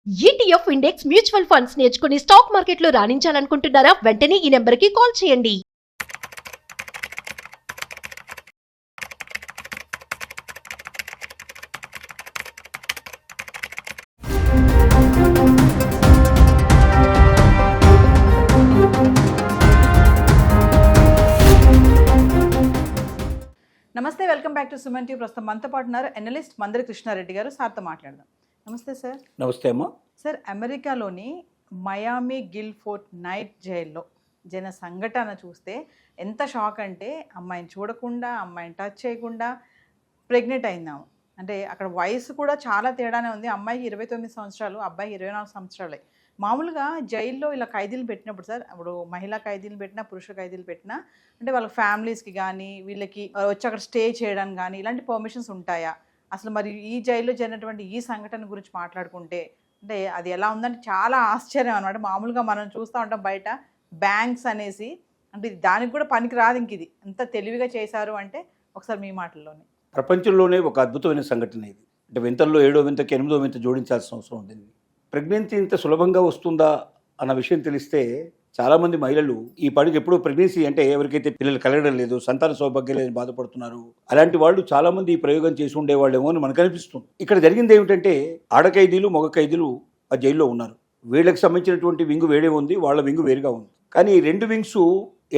ETF index mutual funds నేర్చుకుని stock మార్కెట్లో రాణించాలనుకుంటున్నారా? వెంటనే ఈ నెంబర్కి కాల్ చేయండి. నమస్తే, welcome back to Suman TV. ప్రస్తుతం మనతో పాటు ఉన్నారు ఎనలిస్ట్ మందరి కృష్ణారెడ్డి గారు. సార్తో మాట్లాడదాం. నమస్తే సార్. నమస్తే అమ్మా. సార్, అమెరికాలోని మయామి గిల్ఫోర్ట్ నైట్ జైల్లో జరిగిన సంఘటన చూస్తే ఎంత షాక్ అంటే, అమ్మాయిని చూడకుండా, అమ్మాయిని టచ్ చేయకుండా ప్రెగ్నెంట్ అయిందాము. అంటే అక్కడ వయసు కూడా చాలా తేడానే ఉంది. అమ్మాయికి 29 సంవత్సరాలు, అబ్బాయికి 24 సంవత్సరాలే. మామూలుగా జైల్లో ఇలా ఖైదీలు పెట్టినప్పుడు సార్, ఇప్పుడు మహిళా ఖైదీలు పెట్టినా, పురుష ఖైదీలు పెట్టినా, అంటే వాళ్ళ ఫ్యామిలీస్కి కానీ వీళ్ళకి వచ్చి అక్కడ స్టే చేయడానికి కానీ ఇలాంటి పర్మిషన్స్ ఉంటాయా? అసలు మరి ఈ జైల్లో జరిగినటువంటి ఈ సంఘటన గురించి మాట్లాడుకుంటే, అంటే అది ఎలా ఉందంటే చాలా ఆశ్చర్యం అనమాట. మామూలుగా మనం చూస్తూ ఉంటాం బయట బ్యాంక్స్ అనేసి, అంటే దానికి కూడా పనికి రాదు. ఇంక ఇది ఎంత తెలివిగా చేశారు అంటే ఒకసారి మీ మాటల్లోనే. ప్రపంచంలోనే ఒక అద్భుతమైన సంఘటన ఇది. అంటే వింతల్లో 7వ వింతకి 8వ వింత జోడించాల్సిన అవసరం ఉంది. ప్రెగ్నెన్సీ ఇంత సులభంగా వస్తుందా అన్న విషయం తెలిస్తే చాలామంది మహిళలు ఈ పాటికి ఎప్పుడూ ప్రెగ్నెన్సీ అంటే ఎవరికైతే పిల్లలు కలగడం లేదు, సంతాన సౌభాగ్యం లేదని బాధపడుతున్నారు, అలాంటి వాళ్ళు చాలామంది ఈ ప్రయోగం చేసి ఉండేవాళ్ళేమో అని మనకు అనిపిస్తుంది. ఇక్కడ జరిగింది ఏమిటంటే, ఆడ ఖైదీలు మగ ఖైదీలు ఆ జైల్లో ఉన్నారు. వీళ్ళకి సంబంధించినటువంటి వింగు వేరే ఉంది, వాళ్ళ వింగు వేరుగా ఉంది. కానీ ఈ రెండు వింగ్స్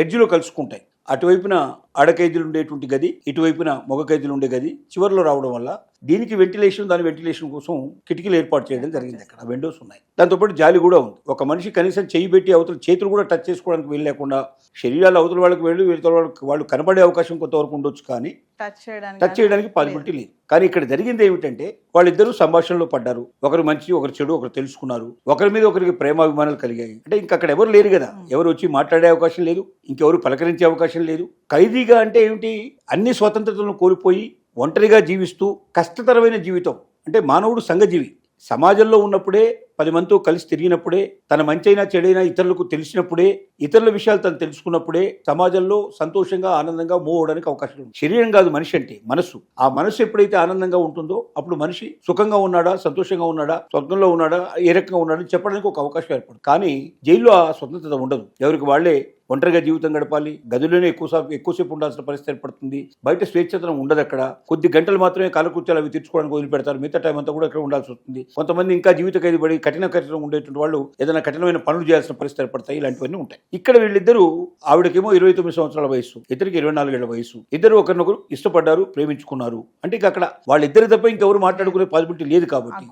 ఎడ్జ్లో కలుసుకుంటాయి. అటువైపున ఆడ ఖైదీలు ఉండేటువంటి గది, ఇటువైపున మగ ఖైదీలు ఉండే గది చివరిలో రావడం వల్ల దీనికి వెంటిలేషన్, దాని వెంటిలేషన్ కోసం కిటికీలు ఏర్పాటు చేయడం జరిగింది. అక్కడ విండోస్ ఉన్నాయి, దాంతోపాటు జాలి కూడా ఉంది. ఒక మనిషి కనీసం చెయ్యి పెట్టి అవతల చేతులు కూడా టచ్ చేసుకోవడానికి వీలు లేకుండా శరీరాలు అవతల వాళ్ళకి వెళ్ళి వీళ్ళతో వాళ్ళు కనబడే అవకాశం కొంతవరకు ఉండొచ్చు, కానీ టచ్ చేయడానికి పాసిబిలిటీ లేదు. కానీ ఇక్కడ జరిగింది ఏమిటంటే, వాళ్ళిద్దరూ సంభాషణలో పడ్డారు. ఒకరు మంచి, ఒకరు చెడు, ఒకరు తెలుసుకున్నారు. ఒకరి మీద ఒకరికి ప్రేమాభిమానాలు కలిగాయి. అంటే ఇంకా అక్కడ ఎవరు లేరు కదా, ఎవరు వచ్చి మాట్లాడే అవకాశం లేదు, ఇంకెవరు పలకరించే అవకాశం లేదు. ఖైదీగా అంటే ఏమిటి, అన్ని స్వతంత్రతలను కోల్పోయి ఒంటరిగా జీవిస్తూ కష్టతరమైన జీవితం. అంటే మానవుడు సంఘజీవి. సమాజంలో ఉన్నప్పుడే, 10 మందితో కలిసి తిరిగినప్పుడే, తన మంచైనా చెడైనా ఇతరులకు తెలిసినప్పుడే, ఇతరుల విషయాలు తను తెలుసుకున్నప్పుడే సమాజంలో సంతోషంగా, ఆనందంగా మూవ్ అవడానికి అవకాశం ఉంది. శరీరం కాదు మనిషి అంటే, మనసు. ఆ మనసు ఎప్పుడైతే ఆనందంగా ఉంటుందో అప్పుడు మనిషి సుఖంగా ఉన్నాడా, సంతోషంగా ఉన్నాడా, స్వతంత్రంలో ఉన్నాడా, ఏ రకంగా ఉన్నాడని చెప్పడానికి ఒక అవకాశం ఏర్పడుతుంది. కానీ జైల్లో ఆ స్వతంత్రత ఉండదు. ఎవరికి వాళ్లే ఒంటరిగా జీవితం గడపాలి. గదుల్లోనే ఎక్కువసేపు ఉండాల్సిన పరిస్థితి ఏర్పడుతుంది. బయట స్వేచ్ఛతనం ఉండదు. అక్కడ కొద్ది గంటలు మాత్రమే కాలకృత్యాలు అవి తీర్చుకోవడానికి వదిలిపెడతారు. మిగతా టైం అంతా కూడా ఇక్కడ ఉండాల్సి వస్తుంది. కొంతమంది ఇంకా జీవిత ఖైదీ పడి కఠినం ఉండేటువంటి వాళ్ళు ఏదైనా కఠినమైన పనులు చేయాల్సిన పరిస్థితి ఏర్పడతాయి. ఇలాంటివన్నీ ఉంటాయి. ఇక్కడ వీళ్ళిద్దరూ, ఆవిడకేమో 29 సంవత్సరాల వయసు, ఇద్దరికి 24 ఏళ్ల వయసు. ఇద్దరు ఒకరినొకరు ఇష్టపడ్డారు, ప్రేమించుకున్నారు. అంటే ఇక అక్కడ వాళ్ళిద్దరి తప్ప ఇంకెవరు మాట్లాడుకునే పాసిబిలిటీ లేదు. కాబట్టి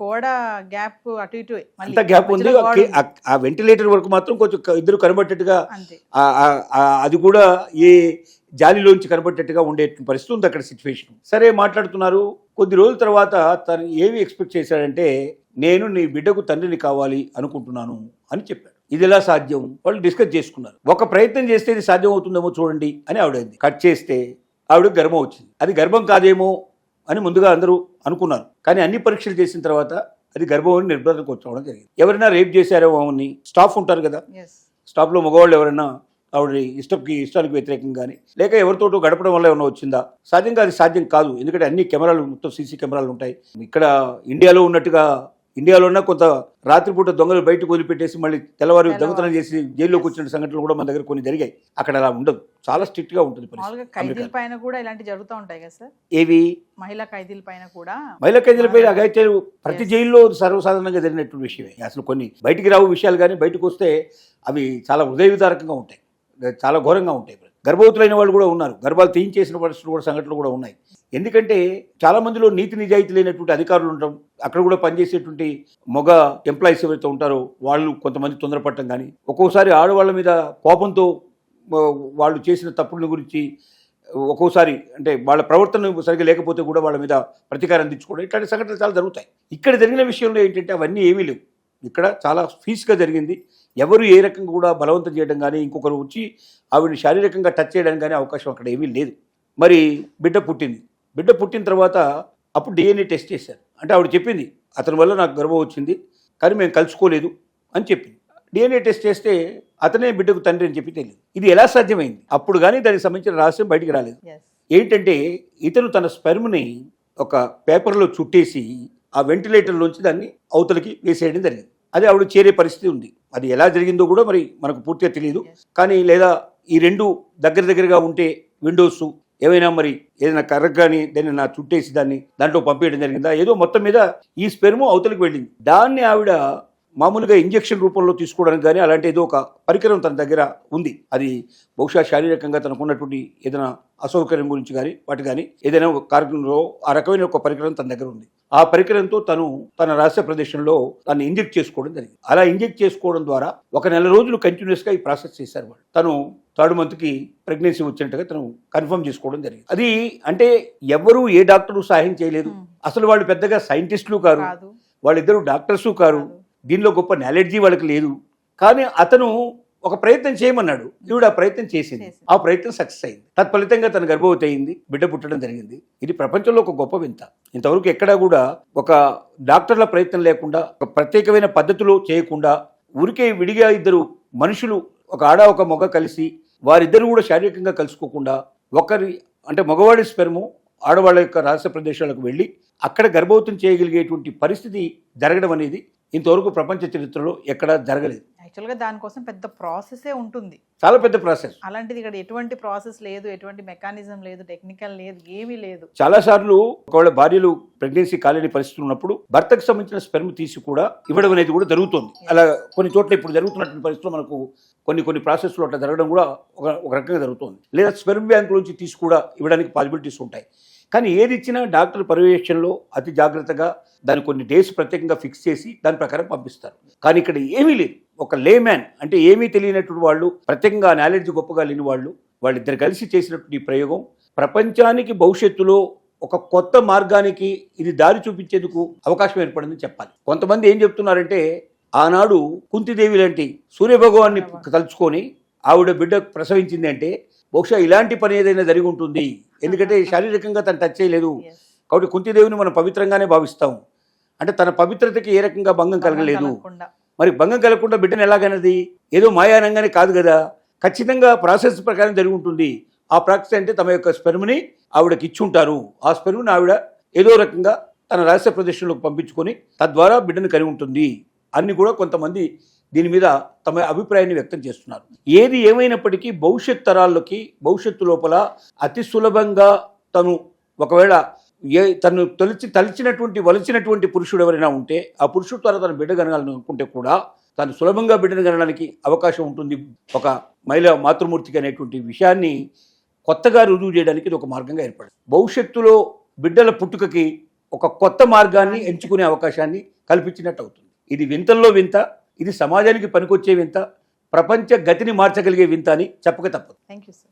అంత గ్యాప్ ఉంది. ఆ వెంటిలేటర్ వరకు మాత్రం కొంచెం ఇద్దరు కనబట్టేట్టుగా, అది కూడా ఏ జాలిలోంచి కనబట్టేట్టుగా ఉండే పరిస్థితి ఉంది అక్కడ సిచ్యువేషన్. సరే మాట్లాడుతున్నారు. కొద్ది రోజుల తర్వాత తను ఏమి ఎక్స్పెక్ట్ చేశాడంటే, నేను నీ బిడ్డకు తండ్రిని కావాలి అనుకుంటున్నాను అని చెప్పాడు. ఇది ఎలా సాధ్యం? వాళ్ళు డిస్కస్ చేసుకున్నారు. ఒక ప్రయత్నం చేస్తే ఇది సాధ్యం అవుతుందేమో చూడండి అని ఆవిడైంది. కట్ చేస్తే ఆవిడకి గర్భం వచ్చింది. అది గర్భం కాదేమో అని ముందుగా అందరూ అనుకున్నారు. కానీ అన్ని పరీక్షలు చేసిన తర్వాత అది గర్భం అని నిర్ధారణకు వచ్చవడం జరిగింది. ఎవరైనా రేప్ చేశారో అని స్టాఫ్ ఉంటారు కదా, స్టాఫ్లో మగవాళ్ళు ఎవరైనా ఆవిడ ఇష్టానికి వ్యతిరేకంగా కానీ, లేక ఎవరితోటో గడపడం వల్ల ఏమైనా వచ్చిందా? సాధ్యంగా అది సాధ్యం కాదు. ఎందుకంటే అన్ని కెమెరాలు, మొత్తం సీసీ కెమెరాలు ఉంటాయి. ఇక్కడ ఇండియాలో ఉన్నట్టుగా, ఇండియాలో కొంత రాత్రిపూట దొంగలు బయటకు వదిలిపెట్టేసి మళ్ళీ తెల్లవారు దొంగతనం చేసి జైల్లోకి వచ్చిన సంఘటనలు కూడా మన దగ్గర కొన్ని జరిగాయి. అక్కడ అలా ఉండదు, చాలా స్ట్రిక్ట్ గా ఉంటుంది. ఖైదీల పైన కూడా ఇలాంటి జరుగుతూ ఉంటాయి కదా సార్? ఏవి? మహిళా ఖైదీల పైన కూడా. మహిళా ఖైదీలపై అఘాయిత్యాలు ప్రతి జైల్లో సర్వసాధారణంగా జరిగినటువంటి విషయమే. అసలు కొన్ని బయటికి రావు విషయాలు, కానీ బయటకు వస్తే అవి చాలా హృదయ విదారకంగా ఉంటాయి, చాలా ఘోరంగా ఉంటాయి. గర్భవతులైన వాళ్ళు కూడా ఉన్నారు, గర్భాలు తీయించేసిన పరిస్థితులు కూడా, సంఘటనలు కూడా ఉన్నాయి. ఎందుకంటే చాలా మందిలో నీతి నిజాయితీ లేనటువంటి అధికారులు ఉండడం, అక్కడ కూడా పనిచేసేటువంటి మగ ఎంప్లాయీస్ ఎవరైతే ఉంటారో వాళ్ళు కొంతమంది తొందరపడటం కానీ, ఒక్కోసారి ఆడవాళ్ళ మీద కోపంతో వాళ్ళు చేసిన తప్పుల గురించి ఒక్కోసారి, అంటే వాళ్ళ ప్రవర్తన సరిగ్గా లేకపోతే కూడా వాళ్ళ మీద ప్రతీకారం తెచ్చుకోవడం, ఇట్లాంటి సంఘటనలు చాలా జరుగుతాయి. ఇక్కడ జరిగిన విషయంలో ఏంటంటే అవన్నీ ఏమీ లేవు. ఇక్కడ చాలా పీస్గా జరిగింది. ఎవరు ఏ రకంగా కూడా బలవంతం చేయడం కానీ, ఇంకొకరు వచ్చి ఆవిడని శారీరకంగా టచ్ చేయడానికి కానీ అవకాశం అక్కడ ఏమీ లేదు. మరి బిడ్డ పుట్టింది. బిడ్డ పుట్టిన తర్వాత అప్పుడు DNA టెస్ట్ చేశారు. అంటే ఆవిడ చెప్పింది, అతని వల్ల నాకు గర్భం వచ్చింది, కానీ మేము కలుసుకోలేదు అని చెప్పింది. DNA టెస్ట్ చేస్తే అతనే బిడ్డకు తండ్రి అని చెప్పి తెలియదు. ఇది ఎలా సాధ్యమైంది? అప్పుడు కానీ దానికి సంబంధించిన రహస్యం బయటికి రాలేదు. ఏంటంటే, ఇతను తన స్పెర్మ్ని ఒక పేపర్లో చుట్టేసి ఆ వెంటిలేటర్లోంచి దాన్ని అవతలికి వేసేయడం జరిగింది. అది ఆవిడ చేరే పరిస్థితి ఉంది. అది ఎలా జరిగిందో కూడా మరి మనకు పూర్తిగా తెలియదు. కానీ లేదా ఈ రెండు దగ్గరగా ఉంటే విండోస్ ఏమైనా మరి ఏదైనా కర్ర కానీ దాన్ని నా చుట్టేసి దాంట్లో పంపేయడం జరిగిందా, ఏదో మొత్తం మీద ఈ స్పెర్మ్ అవతలికి వెళ్ళింది. దాన్ని ఆవిడ మామూలుగా ఇంజెక్షన్ రూపంలో తీసుకోవడానికి కానీ అలాంటి ఏదో ఒక పరికరం తన దగ్గర ఉంది. అది బహుశా శారీరకంగా తనకున్నటువంటి ఏదైనా అసౌకర్యం గురించి కానీ వాటి కానీ ఏదైనా ఒక కార్యక్రమంలో ఆ రకమైన ఒక పరికరం తన దగ్గర ఉంది. ఆ పరికరంతో తను తన రహస్య ప్రదేశంలో తను ఇంజెక్ట్ చేసుకోవడం జరిగింది. అలా ఇంజెక్ట్ చేసుకోవడం ద్వారా 1 నెల రోజులు కంటిన్యూస్గా ఈ ప్రాసెస్ చేశారు వాళ్ళు. తను 3rd మంత్కి ప్రెగ్నెన్సీ వచ్చినట్టుగా తను కన్ఫర్మ్ చేసుకోవడం జరిగింది. అది అంటే ఎవరు ఏ డాక్టరు సహాయం చేయలేదు. అసలు వాళ్ళు పెద్దగా సైంటిస్టులు కారు, వాళ్ళిద్దరు డాక్టర్సు కారు, దీనిలో గొప్ప నాలెడ్జీ వాళ్ళకి లేదు. కానీ అతను ఒక ప్రయత్నం చేయమన్నాడు, ఈవిడ ఆ ప్రయత్నం చేసింది. ఆ ప్రయత్నం సక్సెస్ అయింది. తత్ఫలితంగా తన గర్భవతి అయింది, బిడ్డ పుట్టడం జరిగింది. ఇది ప్రపంచంలో ఒక గొప్ప వింత. ఇంతవరకు ఎక్కడా కూడా ఒక డాక్టర్ల ప్రయత్నం లేకుండా, ఒక ప్రత్యేకమైన పద్ధతిలో చేయకుండా, ఊరికే విడిగా ఇద్దరు మనుషులు, ఒక ఆడ ఒక మగ కలిసి వారిద్దరు కూడా శారీరకంగా కలుసుకోకుండా ఒకరి అంటే మగవాడి స్పెర్ము ఆడవాళ్ళ యొక్క రహస్య ప్రదేశాలకు వెళ్ళి అక్కడ గర్భవతిని చేయగలిగేటువంటి పరిస్థితి జరగడం అనేది ఇంతవరకు ప్రపంచ చరిత్రలో ఎక్కడా జరగలేదు. యాక్చువల్గా దానికోసం పెద్ద ప్రాసెసే ఉంటుంది, చాలా పెద్ద ప్రాసెస్. అలాంటిది ఇక్కడ ఎటువంటి ప్రాసెస్ లేదు, ఎటువంటి మెకానిజం లేదు, టెక్నికల్ లేదు, ఏమీ లేదు. చాలా సార్లు ఒకవేళ భార్యలు ప్రెగ్నెన్సీ కాలేని పరిస్థితులు ఉన్నప్పుడు భర్తకు సంబంధించిన స్పెర్మ్ తీసి కూడా ఇవ్వడం అనేది కూడా జరుగుతుంది. అలా కొన్ని చోట్ల ఇప్పుడు జరుగుతున్నటువంటి పరిస్థితులు మనకు కొన్ని ప్రాసెస్లో అట్లా జరగడం కూడా ఒక రకంగా జరుగుతుంది. లేదా స్పెర్మ్ బ్యాంక్ నుంచి తీసి కూడా ఇవ్వడానికి పాసిబిలిటీస్ ఉంటాయి. కానీ ఏది ఇచ్చినా డాక్టర్ పర్యవేక్షణలో అతి జాగ్రత్తగా దాన్ని కొన్ని డేస్ ప్రత్యేకంగా ఫిక్స్ చేసి దాని ప్రకారం పంపిస్తారు. కానీ ఇక్కడ ఏమీ లేదు. ఒక లేమ్యాన్ అంటే ఏమీ తెలియనటువంటి వాళ్ళు, ప్రత్యేకంగా నాలెడ్జ్ గొప్పగా లేని వాళ్ళిద్దరు కలిసి చేసినటువంటి ఈ ప్రయోగం ప్రపంచానికి భవిష్యత్తులో ఒక కొత్త మార్గానికి ఇది దారి చూపించేందుకు అవకాశం ఏర్పడిందని చెప్పాలి. కొంతమంది ఏం చెప్తున్నారంటే, ఆనాడు కుంతిదేవి లాంటి సూర్యభగవాన్ని తలుచుకొని ఆవిడ బిడ్డ ప్రసవించింది అంటే బహుశా ఇలాంటి పని ఏదైనా జరిగి ఉంటుంది. ఎందుకంటే శారీరకంగా తను టచ్ చేయలేదు కాబట్టి కుంతిదేవిని మనం పవిత్రంగానే భావిస్తాం. అంటే తన పవిత్రతకి ఏ రకంగా భంగం కలగలేదు. మరి భంగం కలగకుండా బిడ్డను ఎలాగైనది? ఏదో మాయానంగానే కాదు కదా, ఖచ్చితంగా ప్రాసెస్ ప్రకారం జరిగి ఉంటుంది. ఆ ప్రాసెస్ అంటే తమ యొక్క స్పెర్మ్ని ఆవిడకి ఇచ్చుంటారు. ఆ స్పెర్మ్ని ఆవిడ ఏదో రకంగా తన రహస్య ప్రదేశంలోకి పంపించుకొని తద్వారా బిడ్డను కలిగి ఉంటుంది అని కూడా కొంతమంది దీని మీద తమ అభిప్రాయాన్ని వ్యక్తం చేస్తున్నారు. ఏది ఏమైనప్పటికీ భవిష్యత్ తరాల్లోకి భవిష్యత్తు లోపల అతి సులభంగా తను ఒకవేళ తను తలిచినటువంటి వలచినటువంటి పురుషుడు ఎవరైనా ఉంటే ఆ పురుషుడు ద్వారా తన బిడ్డ కనగాలని అనుకుంటే కూడా తను సులభంగా బిడ్డను కనడానికి అవకాశం ఉంటుంది. ఒక మహిళ మాతృమూర్తికి అనేటువంటి విషయాన్ని కొత్తగా రుజువు చేయడానికి ఇది ఒక మార్గంగా ఏర్పడింది. భవిష్యత్తులో బిడ్డల పుట్టుకకి ఒక కొత్త మార్గాన్ని ఎంచుకునే అవకాశాన్ని కల్పించినట్టు అవుతుంది. ఇది వింతల్లో వింత, ఇది సమాజానికి పనికొచ్చే వింత, ప్రపంచ గతిని మార్చగలిగే వింత అని చెప్పక తప్పదు. Thank you sir.